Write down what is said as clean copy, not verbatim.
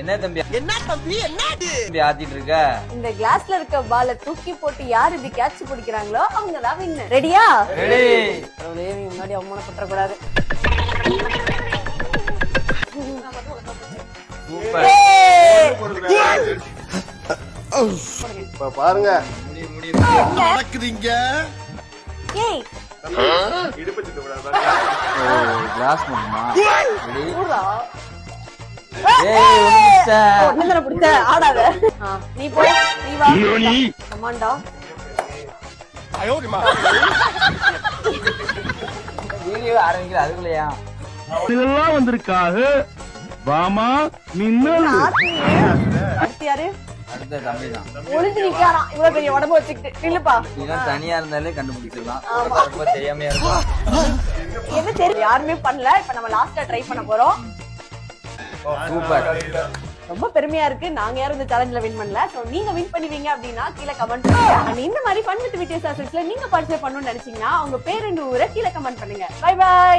என்ன தம்பி தம்பி ஆத்திட்டு இருக்க? இந்த கிளாஸ்ல இருக்க பால தூக்கி போட்டு யார் இது கேட்ச் பிடிக்கிறாங்களோ அவங்க தான் வின். ரெடியா? ரெடி. முன்னாடி அவமானப்பற்ற கூடாது. சூப்பர். இப்ப பாருங்க நடக்குதுங்க. ஏய் கிளாஸ் பண்ணுமா? ரெடி. ஊரா ஏய் ஒண்ணுச்ச. ஒண்ணுதர புடிச்ச ஆடாத. நீ போ, நீ வா. கமாண்டா. வீடியோ ஆரம்பிக்கிற அதுக்குள்ளயா? இதெல்லாம் வந்திருக்காக வாமா மின்னல். அடுத்து யாரு? அடுத்த தம்பி தான். ஒளிஞ்சு நிக்காராம் இவ்வளவு பெரிய உடம்பு வச்சுக்கிட்டு. நில்லுப்பா. இதெல்லாம் தனியா இருந்தாலே கண்டுபிடிச்சிடலாம். ரொம்ப தெரியாமையா இருக்கும். என்ன தெரியும், யாருமே பண்ணல. இப்ப நம்ம லாஸ்டா ட்ரை பண்ண போறோம். சூப்பர். ரொம்ப பெருமையா இருக்கு. நாங்க யாரும் இந்த சேலஞ்சில வின் பண்ணல. சோ நீங்க வின் பண்ணுவீங்க அப்படின்னா கீழே கமெண்ட் பண்ணுங்க. அண்ட் இந்த மாதிரி ஃபன் வித் விடியோஸ் நீங்க பார்ட்டிசிபேட் பண்ணணும்னு நினைச்சீங்கன்னா உங்க பேர் and ஊரை கீழே கமெண்ட் பண்ணுங்க. Bye by.